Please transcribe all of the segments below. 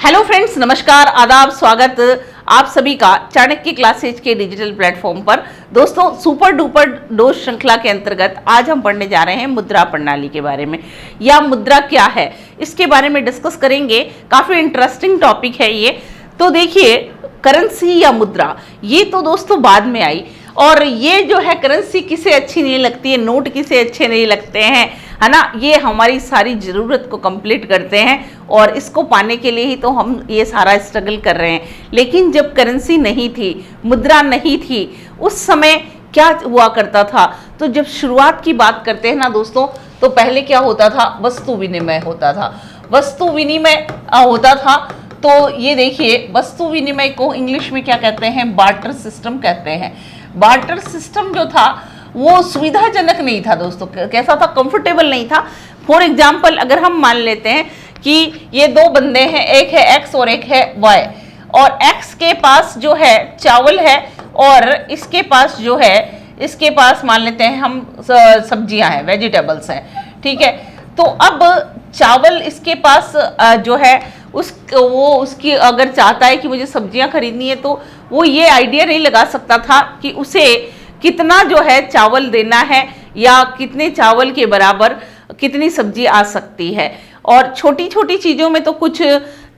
Hello friends, नमस्कार, आदाब, स्वागत आप सभी का चाणक्य क्लासेज के डिजिटल प्लेटफॉर्म पर। दोस्तों, सुपर डुपर डोज श्रृंखला के अंतर्गत आज हम पढ़ने जा रहे हैं मुद्रा प्रणाली के बारे में, या मुद्रा क्या है इसके बारे में डिस्कस करेंगे। काफ़ी इंटरेस्टिंग टॉपिक है ये। तो देखिए, करेंसी या मुद्रा ये तो दोस्तों बाद में आई, और ये जो है करेंसी किसे अच्छी नहीं लगती है, नोट किसे अच्छे नहीं लगते हैं, है ना। ये हमारी सारी ज़रूरत को कंप्लीट करते हैं और इसको पाने के लिए ही तो हम ये सारा स्ट्रगल कर रहे हैं। लेकिन जब करेंसी नहीं थी, मुद्रा नहीं थी, उस समय क्या हुआ करता था। तो जब शुरुआत की बात करते हैं ना दोस्तों, तो पहले क्या होता था, वस्तु विनिमय होता था। वस्तु विनिमय होता था। तो ये देखिए, वस्तु विनिमय को इंग्लिश में क्या कहते हैं, बार्टर सिस्टम कहते हैं। बार्टर सिस्टम जो था वो सुविधाजनक नहीं था दोस्तों। कैसा था, कंफर्टेबल नहीं था। फॉर एग्जाम्पल, अगर हम मान लेते हैं कि ये दो बंदे हैं, एक है एक्स और एक है वाई, और एक्स के पास जो है चावल है और इसके पास जो है, इसके पास मान लेते हैं हम सब्जियां हैं, वेजिटेबल्स हैं, ठीक है। तो अब चावल इसके पास जो है उसकी अगर चाहता है कि मुझे सब्जियां खरीदनी है, तो वो ये आइडिया नहीं लगा सकता था कि उसे कितना जो है चावल देना है, या कितने चावल के बराबर कितनी सब्जी आ सकती है। और छोटी छोटी चीज़ों में तो कुछ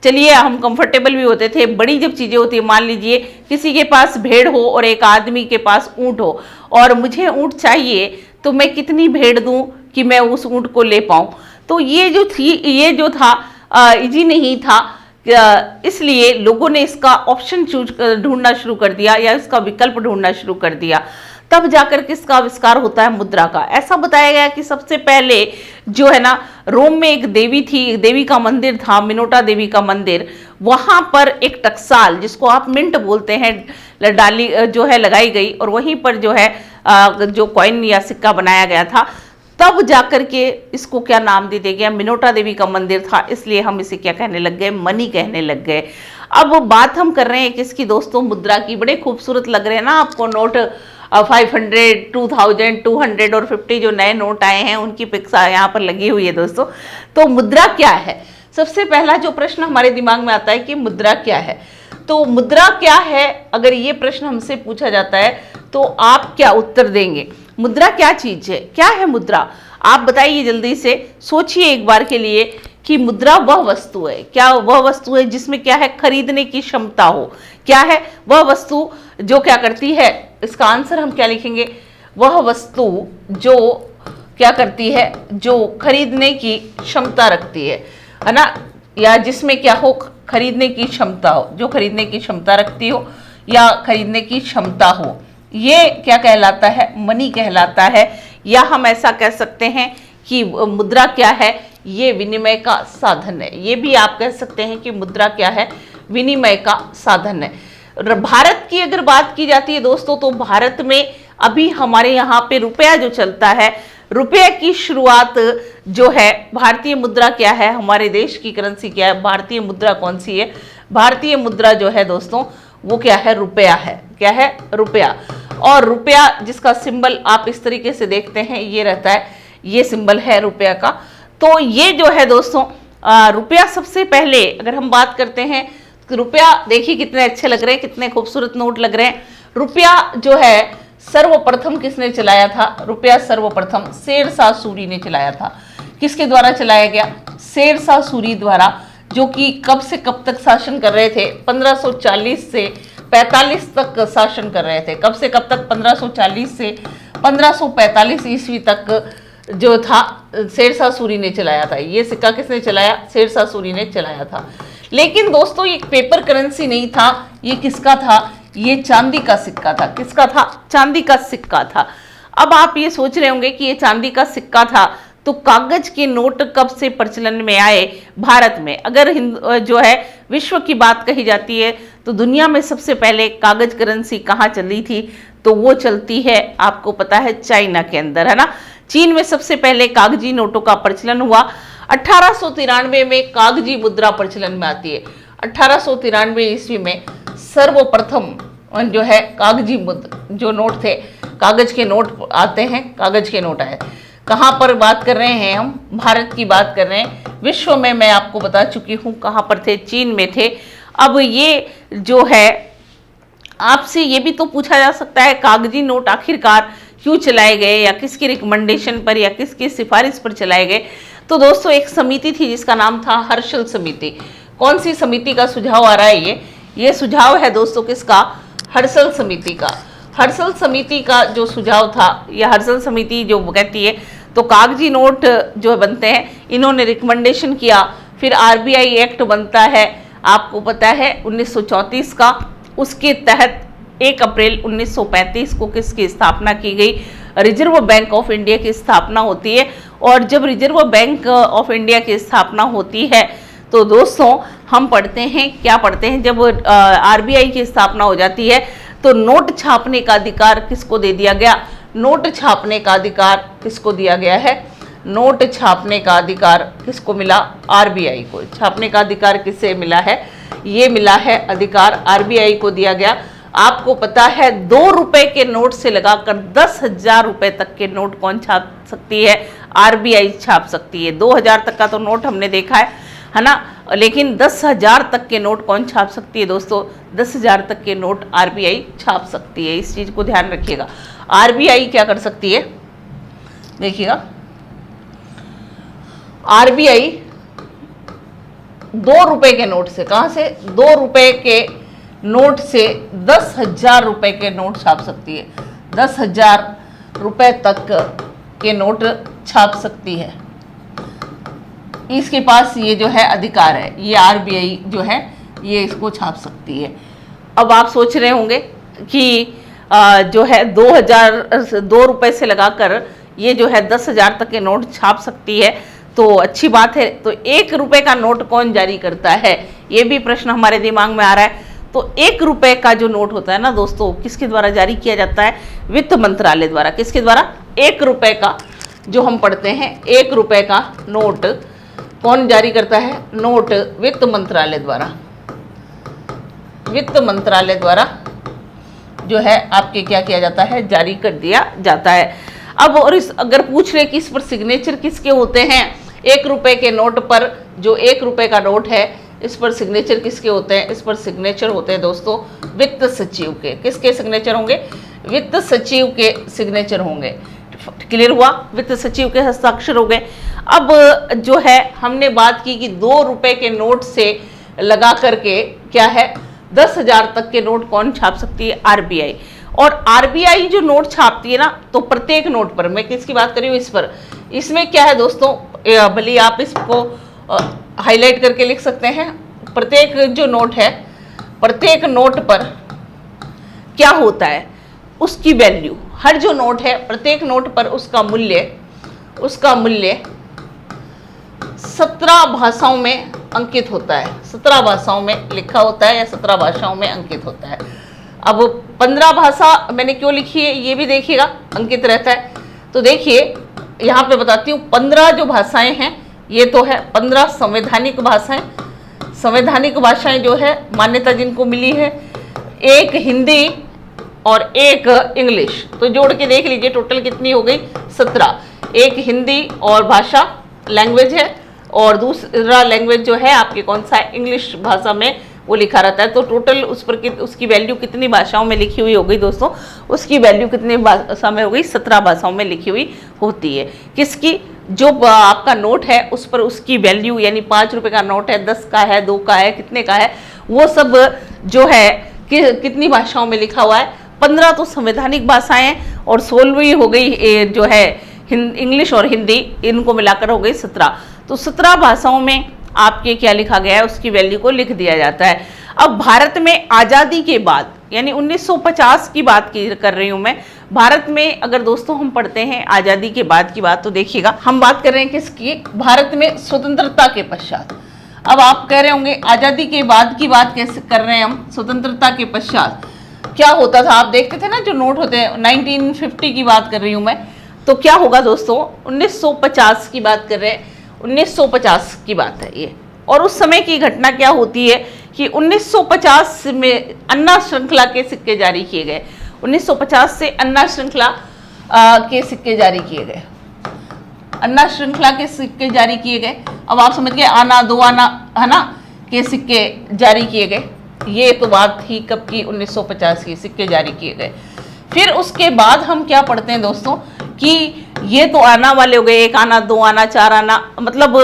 चलिए हम कंफर्टेबल भी होते थे। बड़ी जब चीज़ें होती है, मान लीजिए किसी के पास भेड़ हो और एक आदमी के पास ऊँट हो, और मुझे ऊँट चाहिए, तो मैं कितनी भेड़ दूँ कि मैं उस ऊँट को ले पाऊँ। तो ये जो था इजी नहीं था, इसलिए लोगों ने इसका ऑप्शन ढूंढना शुरू कर दिया, या इसका विकल्प ढूंढना शुरू कर दिया। तब जाकर किसका आविष्कार होता है, मुद्रा का। ऐसा बताया गया कि सबसे पहले जो है ना, रोम में एक देवी थी, देवी का मंदिर था, मिनोटा देवी का मंदिर। वहां पर एक टकसाल, जिसको आप मिंट बोलते हैं, डाली जो है लगाई गई, और वहीं पर जो है जो कॉइन या सिक्का बनाया गया था। तब जाकर के इसको क्या नाम दे दिया गया, मिनोटा देवी का मंदिर था, इसलिए हम इसे क्या कहने लग गए, मनी कहने लग गए। अब बात हम कर रहे हैं किसकी दोस्तों, मुद्रा की। बड़े खूबसूरत लग रहे हैं ना आपको नोट, 500, 2000, 200 और 50 जो नए नोट आए हैं, उनकी पिक्स यहाँ पर लगी हुई है दोस्तों। तो मुद्रा क्या है, सबसे पहला जो प्रश्न हमारे दिमाग में आता है कि मुद्रा क्या है। तो मुद्रा क्या है, अगर ये प्रश्न हमसे पूछा जाता है तो आप क्या उत्तर देंगे। मुद्रा क्या चीज है, क्या है मुद्रा, आप बताइए जल्दी से। सोचिए एक बार के लिए कि मुद्रा वह वस्तु है, क्या वह वस्तु है जिसमें क्या है, खरीदने की क्षमता हो। क्या है वह वस्तु जो क्या करती है, इसका आंसर हम क्या लिखेंगे, वह वस्तु जो क्या करती है, जो खरीदने की क्षमता रखती है ना, या जिसमें क्या हो, खरीदने की क्षमता हो, जो खरीदने की क्षमता रखती हो या खरीदने की क्षमता हो, ये क्या कहलाता है, मनी कहलाता है। या हम ऐसा कह सकते हैं कि मुद्रा क्या है, ये विनिमय का साधन है। ये भी आप कह सकते हैं कि मुद्रा क्या है, विनिमय का साधन है। भारत की अगर बात की जाती है दोस्तों, तो भारत में अभी हमारे यहाँ पे रुपया जो चलता है, रुपये की शुरुआत जो है, भारतीय मुद्रा क्या है, हमारे देश की करेंसी क्या है, भारतीय मुद्रा कौन सी है। भारतीय मुद्रा जो है दोस्तों, वो क्या है, रुपया है। क्या है, रुपया। और रुपया जिसका सिंबल आप इस तरीके से देखते हैं, ये रहता है, ये सिंबल है रुपया का। तो ये जो है दोस्तों, रुपया सबसे पहले अगर हम बात करते हैं, तो रुपया देखिए कितने अच्छे लग रहे हैं, कितने खूबसूरत नोट लग रहे हैं। रुपया जो है सर्वप्रथम किसने चलाया था, रुपया सर्वप्रथम शेरशाह सूरी ने चलाया था। किसके द्वारा चलाया गया, शेरशाह सूरी द्वारा, जो कि कब से कब तक शासन कर रहे थे, 1540 से 45 तक शासन कर रहे थे। कब से कब तक, 1540 से 1545 ईस्वी तक जो था, शेरशाह सूरी ने चलाया था। ये सिक्का किसने चलाया, शेरशाह सूरी ने चलाया था। लेकिन दोस्तों, ये पेपर करेंसी नहीं था, ये किसका था, ये चांदी का सिक्का था। किसका था, चांदी का सिक्का था। अब आप ये सोच रहे होंगे कि ये चांदी का सिक्का था, तो कागज के नोट कब से प्रचलन में आए भारत में। अगर जो है विश्व की बात कही जाती है, तो दुनिया में सबसे पहले कागज करेंसी कहाँ चली थी, तो वो चलती है, आपको पता है, चाइना के अंदर, है ना। चीन में सबसे पहले कागजी नोटों का प्रचलन हुआ। 1893 में कागजी मुद्रा प्रचलन में आती है। 1893 ईस्वी में सर्वप्रथम जो है कागजी मुद्रा, जो नोट थे, कागज के नोट आते हैं, कागज के नोट आए। कहाँ पर बात कर रहे हैं हम? भारत की बात कर रहे हैं। विश्व में मैं आपको बता चुकी हूँ कहाँ पर थे, चीन में थे। अब ये जो है आपसे ये भी तो पूछा जा सकता है, कागजी नोट आखिरकार क्यों चलाए गए या किसकी रिकमेंडेशन पर या किसकी सिफारिश पर चलाए गए? तो दोस्तों एक समिति थी जिसका नाम था हर्षल समिति। कौन सी समिति का सुझाव आ रहा है? ये सुझाव है दोस्तों किसका? हर्षल समिति का। हर्षल समिति का जो सुझाव था, यह हर्षल समिति जो कहती है तो कागजी नोट जो बनते हैं, इन्होंने रिकमेंडेशन किया। फिर आरबीआई एक्ट बनता है, आपको पता है 1934 का। उसके तहत 1 अप्रैल 1935 को किसकी स्थापना की गई? रिजर्व बैंक ऑफ इंडिया की स्थापना होती है। और जब रिजर्व बैंक ऑफ इंडिया की स्थापना होती है तो दोस्तों हम पढ़ते हैं, क्या पढ़ते हैं, जब आरबीआई की स्थापना हो जाती है तो नोट छापने का अधिकार किसको दे दिया गया? नोट छापने का अधिकार किसको दिया गया है? नोट छापने का अधिकार किसको मिला? आरबीआई को। छापने का अधिकार किससे मिला है? ये मिला है अधिकार आरबीआई को दिया गया। आपको पता है 2 रुपए के नोट से लगाकर 10,000 रुपए तक के नोट कौन छाप सकती है? आरबीआई छाप सकती है। 2,000 तक का तो नोट हमने देखा है ना, लेकिन 10,000 तक के नोट कौन छाप सकती है दोस्तों? 10,000 तक के नोट आरबीआई छाप सकती है। इस चीज को ध्यान रखिएगा। आरबीआई क्या कर सकती है? देखिएगा, आरबीआई 2 रुपए के नोट से, कहां से? 2 रुपए के नोट से 10,000 रुपए के नोट छाप सकती है। 10,000 रुपए तक के नोट छाप सकती है। इसके पास ये जो है अधिकार है, ये आरबीआई जो है ये इसको छाप सकती है। अब आप सोच रहे होंगे कि जो है 2 रुपए से लगाकर ये जो है 10,000 तक के नोट छाप सकती है, तो अच्छी बात है। तो 1 रुपए का नोट कौन जारी करता है? ये भी प्रश्न हमारे दिमाग में आ रहा है। तो 1 रुपए का जो नोट होता है ना दोस्तों, किसके द्वारा जारी किया जाता है? वित्त मंत्रालय द्वारा। किसके द्वारा? 1 रुपए का जो हम पढ़ते हैं, 1 रुपए का नोट कौन जारी करता है? नोट वित्त मंत्रालय द्वारा। वित्त मंत्रालय द्वारा जो है आपके क्या किया जाता है? जारी कर दिया जाता है। अब और अगर पूछ रहे कि इस पर सिग्नेचर किसके होते हैं? 1 रुपए के नोट पर, जो 1 रुपए का नोट है, इस पर सिग्नेचर किसके होते हैं? इस पर सिग्नेचर होते हैं दोस्तों वित्त सचिव के। किसके सिग्नेचर होंगे? वित्त सचिव के सिग्नेचर होंगे। क्लियर हुआ? वित्त सचिव के हस्ताक्षर हो गए। अब जो है हमने बात की कि 2 रुपए के नोट से लगा करके क्या है 10,000 तक के नोट कौन छाप सकती है? आरबीआई। और आरबीआई जो नोट छापती है ना, तो प्रत्येक नोट पर, मैं किसकी बात कर रही हूँ? इस पर। इसमें क्या है दोस्तों, भले आप इसको हाईलाइट करके लिख सकते हैं। प्रत्येक जो नोट है, प्रत्येक नोट पर क्या होता है? उसकी वैल्यू, हर जो नोट है प्रत्येक नोट पर उसका मूल्य 17 भाषाओं में अंकित होता है। 17 भाषाओं में लिखा होता है या 17 भाषाओं में अंकित होता है। अब 15 भाषा मैंने क्यों लिखी है ये भी देखिएगा, अंकित रहता है। तो देखिए यहाँ पे बताती हूँ, 15 जो भाषाएं हैं ये तो है 15 संवैधानिक भाषाएं। संवैधानिक भाषाएं जो है मान्यता जिनको मिली है, 1 हिंदी और 1 इंग्लिश। तो जोड़ के देख लीजिए टोटल कितनी हो गई? 17। 1 हिंदी और भाषा लैंग्वेज है, और दूसरा लैंग्वेज जो है आपके कौन सा है? इंग्लिश भाषा में वो लिखा रहता है। तो टोटल उस पर उसकी वैल्यू कितनी भाषाओं में लिखी हुई हो गई दोस्तों? उसकी वैल्यू कितनी भाषा में हो गई? 17 भाषाओं में लिखी हुई होती है। किसकी? जो आपका नोट है उस पर उसकी वैल्यू, यानी 5 रुपए का नोट है, 10 का है, 2 का है, कितने का है, वो सब जो है कितनी भाषाओं में लिखा हुआ है? 15 तो संवैधानिक भाषाएं और 16वीं हो गई जो है इंग्लिश और हिंदी, इनको मिलाकर हो गई 17। तो 17 भाषाओं में आपके क्या लिखा गया है? उसकी वैल्यू को लिख दिया जाता है। अब भारत में आज़ादी के बाद, यानी 1950 की बात कर रही हूँ मैं। भारत में अगर दोस्तों हम पढ़ते हैं आज़ादी के बाद की बात, तो देखिएगा हम बात कर रहे हैं किसकी? भारत में स्वतंत्रता के पश्चात। अब आप कह रहे होंगे आज़ादी के बाद की बात कैसे कर रहे हैं हम? स्वतंत्रता के पश्चात क्या होता था? आप देखते थे ना जो नोट होते हैं, 1950 की बात कर रही हूँ मैं। तो क्या होगा दोस्तों? 1950 की बात कर रहे हैं, 1950 की बात है ये। और उस समय की घटना क्या होती है कि 1950 में अन्ना श्रृंखला के सिक्के जारी किए गए। 1950 से अन्ना श्रृंखला के सिक्के जारी किए गए। अन्ना श्रृंखला के सिक्के जारी किए गए। अब आप समझ गए, आना 2 आना है ना के सिक्के जारी किए गए। ये तो बात थी कब की, 1950 की सिक्के जारी किए गए। फिर उसके बाद हम क्या पढ़ते हैं दोस्तों कि ये तो आना वाले हो गए, 1 आना 2 आना 4 आना, मतलब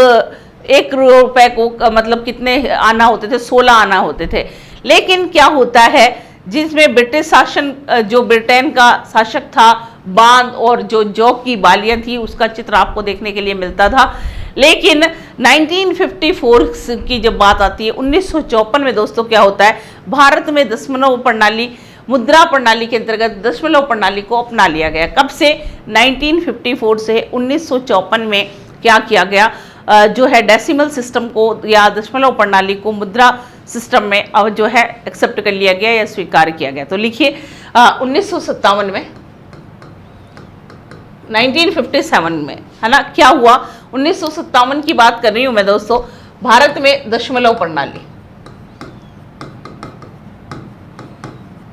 1 रुपए को मतलब कितने आना होते थे, 16 आना होते थे। लेकिन क्या होता है, जिसमें ब्रिटिश शासन, जो ब्रिटेन का शासक था, बांध और जो जौ की बालियां थी, उसका चित्र आपको देखने के लिए मिलता था। लेकिन 1954 की जब बात आती है, 1954 में दोस्तों क्या होता है, भारत में दशमलव प्रणाली, मुद्रा प्रणाली के अंतर्गत दशमलव प्रणाली को अपना लिया गया। कब से? 1954 से 1954 में क्या किया गया, जो है डेसिमल सिस्टम को या दशमलव प्रणाली को मुद्रा सिस्टम में अब जो है एक्सेप्ट कर लिया गया या स्वीकार किया गया। तो लिखिए 1957 में, 1957 में, है ना, क्या हुआ, 1957 की बात कर रही हूं मैं दोस्तों। भारत में दशमलव प्रणाली,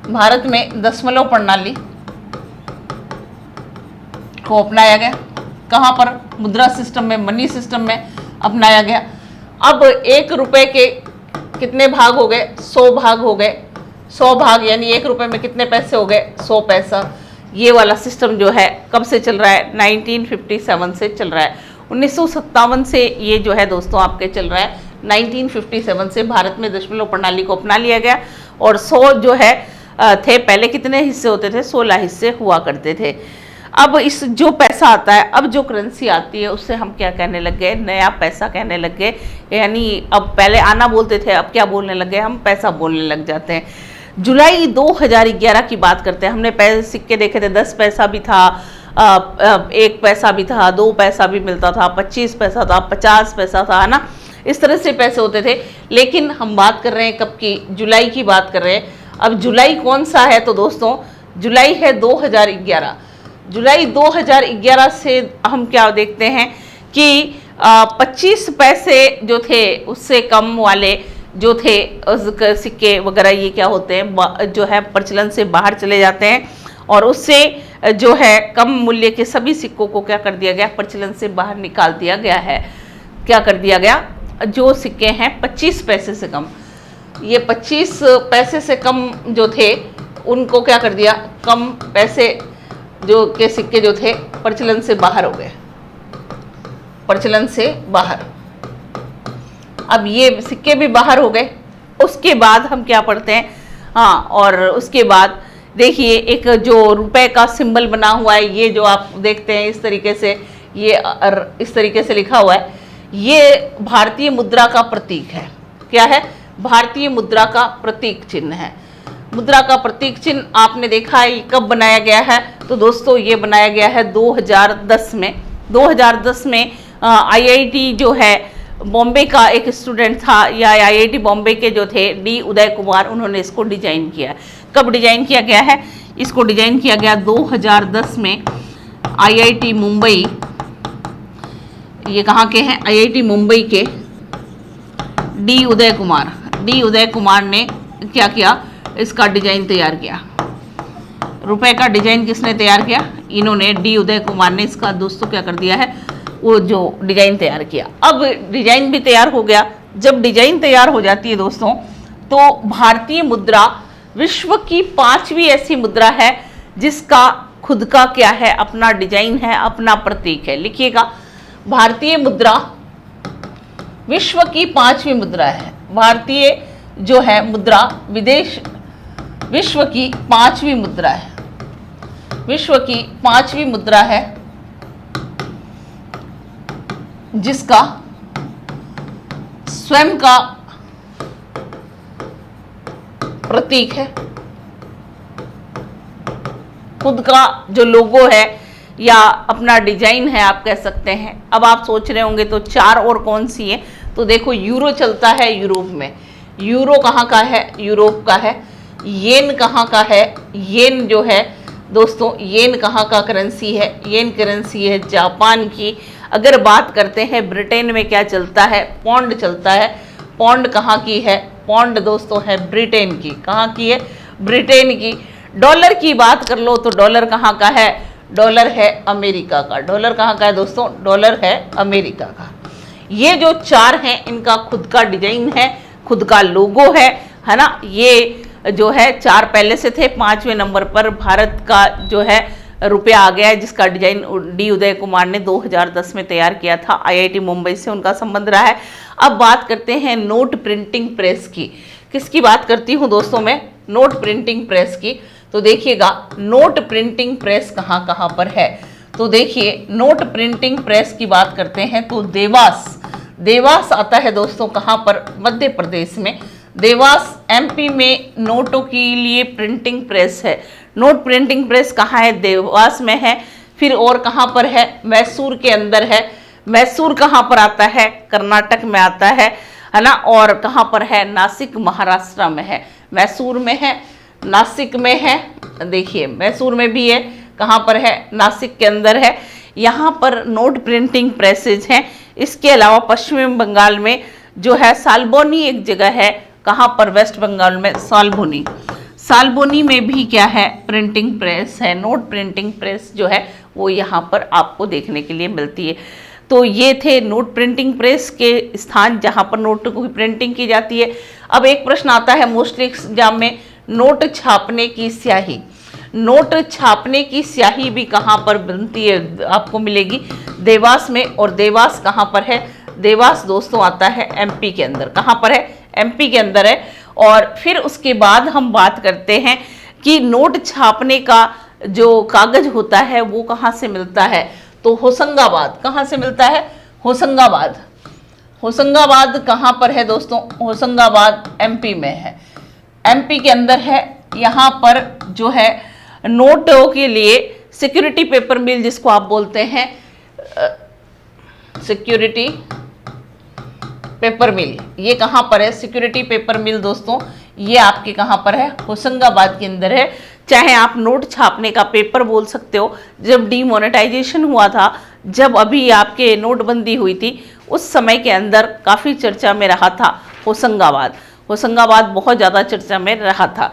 भारत में दशमलव प्रणाली को अपनाया गया। कहां पर? मुद्रा सिस्टम में, मनी सिस्टम में अपनाया गया। अब 1 रुपए के कितने भाग हो गए? 100 भाग हो गए। 100 भाग यानी 1 रुपए में कितने पैसे हो गए? 100 पैसा। ये वाला सिस्टम जो है कब से चल रहा है? 1957 से चल रहा है। 1957 से ये जो है दोस्तों आपके चल रहा है। 1957 से भारत में दशमलव प्रणाली को अपना लिया गया। और 100 जो है थे, पहले कितने हिस्से होते थे? 16 हिस्से हुआ करते थे। अब इस जो पैसा आता है, अब जो करेंसी आती है, उससे हम क्या कहने लग गए? नया पैसा कहने लग गए। यानी अब पहले आना बोलते थे, अब क्या बोलने लग गए? हम पैसा बोलने लग जाते हैं। जुलाई 2011 की बात करते हैं। हमने पैसे सिक्के देखे थे, 10 पैसा भी था, 1 पैसा भी था, 2 पैसा भी मिलता था, 25 पैसा था, 50 पैसा था, है ना, इस तरह से पैसे होते थे। लेकिन हम बात कर रहे हैं कब की? जुलाई की बात कर रहे हैं। अब जुलाई कौन सा है? तो दोस्तों जुलाई है 2011। जुलाई 2011 से हम क्या देखते हैं कि 25 पैसे जो थे उससे कम वाले जो थे सिक्के वगैरह, ये क्या होते हैं, जो है प्रचलन से बाहर चले जाते हैं। और उससे जो है कम मूल्य के सभी सिक्कों को क्या कर दिया गया? प्रचलन से बाहर निकाल दिया गया है। क्या कर दिया गया? जो सिक्के हैं 25 पैसे से कम, ये 25 पैसे से कम जो थे उनको क्या कर दिया? कम पैसे जो के सिक्के जो थे प्रचलन से बाहर हो गए, प्रचलन से बाहर। अब ये सिक्के भी बाहर हो गए। उसके बाद हम क्या पढ़ते हैं? हाँ, और उसके बाद देखिए एक जो रुपए का सिंबल बना हुआ है, ये जो आप देखते हैं इस तरीके से, ये इस तरीके से लिखा हुआ है, ये भारतीय मुद्रा का प्रतीक है। क्या है? भारतीय मुद्रा का प्रतीक चिन्ह है। मुद्रा का प्रतीक चिन्ह आपने देखा है कब बनाया गया है? तो दोस्तों ये बनाया गया है 2010 में। 2010 में आईआईटी जो है बॉम्बे का एक स्टूडेंट था, या आईआईटी बॉम्बे के जो थे डी उदय कुमार, उन्होंने इसको डिजाइन किया। कब डिजाइन किया गया है? इसको डिजाइन किया गया 2010 में। आईआईटी मुंबई, ये कहाँ के हैं? आईआईटी मुंबई के डी उदय कुमार ने क्या किया? इसका डिजाइन तैयार किया। रुपए का डिजाइन किसने तैयार किया? इन्होंने, डी उदय कुमार ने इसका दोस्तों क्या कर दिया है? वो जो डिजाइन तैयार किया। अब डिजाइन भी तैयार हो गया। जब डिजाइन तैयार हो जाती है दोस्तों, तो भारतीय मुद्रा विश्व की 5वीं ऐसी मुद्रा है जिसका खुद का क्या है? अपना डिजाइन है, अपना प्रतीक है। लिखिएगा, भारतीय मुद्रा विश्व की 5वीं मुद्रा है। भारतीय जो है मुद्रा विश्व की 5वीं मुद्रा है। विश्व की 5वीं मुद्रा है जिसका स्वयं का प्रतीक है, खुद का जो लोगो है या अपना डिजाइन है आप कह सकते हैं। अब आप सोच रहे होंगे तो 4 और कौन सी है? तो देखो, यूरो चलता है यूरोप में। यूरो कहाँ का है? यूरोप का है। येन कहाँ का है? येन जो है दोस्तों, येन कहाँ का करेंसी है? येन करेंसी है जापान की। अगर बात करते हैं ब्रिटेन में क्या चलता है? पौंड चलता है। पौंड कहाँ की है? पौंड दोस्तों है ब्रिटेन की। कहाँ की है? ब्रिटेन की। डॉलर की बात कर लो तो डॉलर कहाँ का है? डॉलर है अमेरिका का। डॉलर कहाँ का है दोस्तों? डॉलर है अमेरिका का। ये जो चार हैं इनका खुद का डिजाइन है, खुद का लोगो है ना। ये जो है चार पहले से थे, 5वें नंबर पर भारत का जो है रुपया आ गया है, जिसका डिजाइन डी उदय कुमार ने 2010 में तैयार किया था। आईआईटी मुंबई से उनका संबंध रहा है। अब बात करते हैं नोट प्रिंटिंग प्रेस की। किसकी बात करती हूँ दोस्तों मैं? नोट प्रिंटिंग प्रेस की। तो देखिएगा नोट प्रिंटिंग प्रेस कहाँ कहाँ पर है। तो देखिए नोट प्रिंटिंग प्रेस की बात करते हैं तो देवास आता है दोस्तों कहाँ पर? मध्य प्रदेश में। देवास एमपी में नोटों के लिए प्रिंटिंग प्रेस है। नोट प्रिंटिंग प्रेस कहाँ है? देवास में है। फिर और कहाँ पर है? मैसूर के अंदर है। मैसूर कहाँ पर आता है? कर्नाटक में आता है ना। और कहाँ पर है? नासिक महाराष्ट्र में है। मैसूर में है, नासिक में है। देखिए मैसूर में भी है, कहाँ पर है? नासिक के अंदर है। यहाँ पर नोट प्रिंटिंग प्रेसेज हैं। इसके अलावा पश्चिम बंगाल में जो है साल्बोनी एक जगह है। कहाँ पर? वेस्ट बंगाल में साल्बोनी में भी क्या है? प्रिंटिंग प्रेस है। नोट प्रिंटिंग प्रेस जो है वो यहाँ पर आपको देखने के लिए मिलती है। तो ये थे नोट प्रिंटिंग प्रेस के स्थान जहाँ पर नोटों की प्रिंटिंग की जाती है। अब एक प्रश्न आता है मोस्टली एग्जाम में, नोट छापने की स्याही। नोट छापने की स्याही भी कहाँ पर बनती है? आपको मिलेगी देवास में। और देवास कहाँ पर है? देवास दोस्तों आता है एमपी के अंदर। कहाँ पर है? एमपी के अंदर है। और फिर उसके बाद हम बात करते हैं कि नोट छापने का जो कागज होता है वो कहाँ से मिलता है? तो होशंगाबाद। कहाँ से मिलता है? होशंगाबाद। होशंगाबाद कहाँ पर है दोस्तों? होशंगाबाद एमपी में है, एमपी के अंदर है। यहाँ पर जो है नोटों के लिए सिक्योरिटी पेपर मिल, जिसको आप बोलते हैं सिक्योरिटी पेपर मिल, ये कहाँ पर है? सिक्योरिटी पेपर मिल दोस्तों ये आपके कहाँ पर है? होशंगाबाद के अंदर है। चाहे आप नोट छापने का पेपर बोल सकते हो। जब डीमोनेटाइजेशन हुआ था, जब अभी आपके नोटबंदी हुई थी, उस समय के अंदर काफ़ी चर्चा में रहा था होशंगाबाद। होशंगाबाद बहुत ज़्यादा चर्चा में रहा था।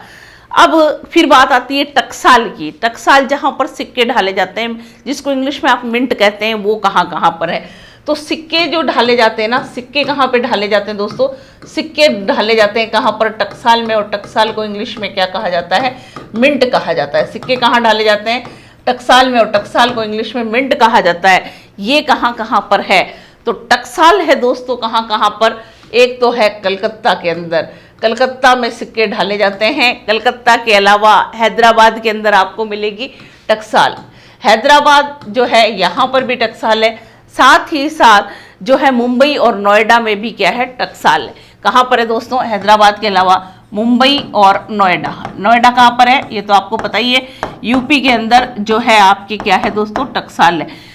अब फिर बात आती है टकसाल की। टकसाल जहाँ पर सिक्के ढाले जाते हैं, जिसको इंग्लिश में आप मिंट कहते हैं, वो कहाँ कहाँ पर है? तो सिक्के जो ढाले जाते हैं ना, सिक्के कहाँ पे ढाले जाते हैं दोस्तों? सिक्के ढाले जाते हैं कहाँ पर? टकसाल में। और टकसाल को इंग्लिश में क्या कहा जाता है? मिंट कहा जाता है। सिक्के कहाँ डाले जाते हैं? टकसाल में। और टकसाल को इंग्लिश में मिंट कहा जाता है। ये कहाँ कहाँ पर है? तो टकसाल है दोस्तों कहाँ कहाँ पर? एक तो है कलकत्ता के अंदर, कलकत्ता में सिक्के ढाले जाते हैं। कलकत्ता के अलावा हैदराबाद के अंदर आपको मिलेगी टकसाल। हैदराबाद जो है यहाँ पर भी टकसाल है। साथ ही साथ जो है मुंबई और नोएडा में भी क्या है? टकसाल है। कहाँ पर है दोस्तों? हैदराबाद के अलावा मुंबई और नोएडा। नोएडा कहाँ पर है? ये तो आपको पता ही है, यूपी के अंदर जो है आपकी क्या है दोस्तों? टकसाल है।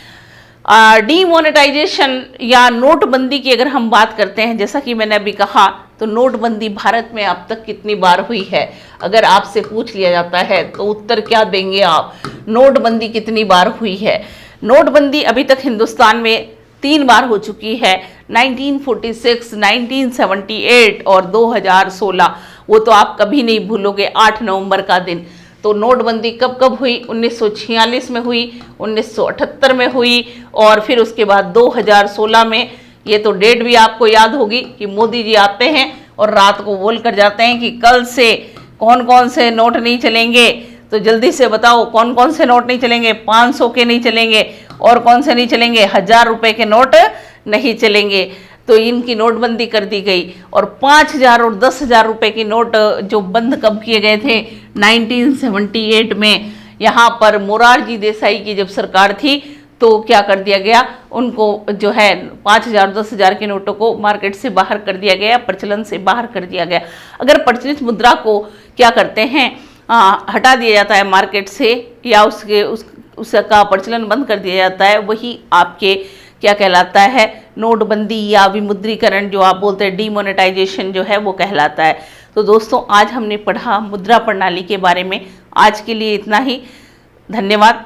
डीमोनेटाइजेशन या नोटबंदी की अगर हम बात करते हैं, जैसा कि मैंने अभी कहा, तो नोटबंदी भारत में अब तक कितनी बार हुई है? अगर आपसे पूछ लिया जाता है तो उत्तर क्या देंगे आप? नोटबंदी कितनी बार हुई है? नोटबंदी अभी तक हिंदुस्तान में 3 बार हो चुकी है, 1946, 1978 और 2016। वो तो आप कभी नहीं भूलोगे, 8 नवंबर का दिन। तो नोटबंदी कब कब हुई? 1946 में हुई, 1978 में हुई, और फिर उसके बाद 2016 में। ये तो डेट भी आपको याद होगी कि मोदी जी आते हैं और रात को बोल कर जाते हैं कि कल से कौन कौन से नोट नहीं चलेंगे। तो जल्दी से बताओ कौन कौन से नोट नहीं चलेंगे? 500 के नहीं चलेंगे, और कौन से नहीं चलेंगे? 1000 रुपये के नोट नहीं चलेंगे। तो इनकी नोटबंदी कर दी गई। और 5000 और 10,000 रुपये की नोट जो बंद कब किए गए थे? 1978 में। यहाँ पर मोरारजी देसाई की जब सरकार थी तो क्या कर दिया गया? उनको जो है 5000 10,000 के नोटों को मार्केट से बाहर कर दिया गया, प्रचलन से बाहर कर दिया गया। अगर प्रचलित मुद्रा को क्या करते हैं, हटा दिया जाता है मार्केट से, या उसका प्रचलन बंद कर दिया जाता है, वही आपके क्या कहलाता है? नोटबंदी या विमुद्रीकरण, जो आप बोलते हैं डीमोनेटाइजेशन, जो है वो कहलाता है। तो दोस्तों आज हमने पढ़ा मुद्रा प्रणाली के बारे में। आज के लिए इतना ही। धन्यवाद।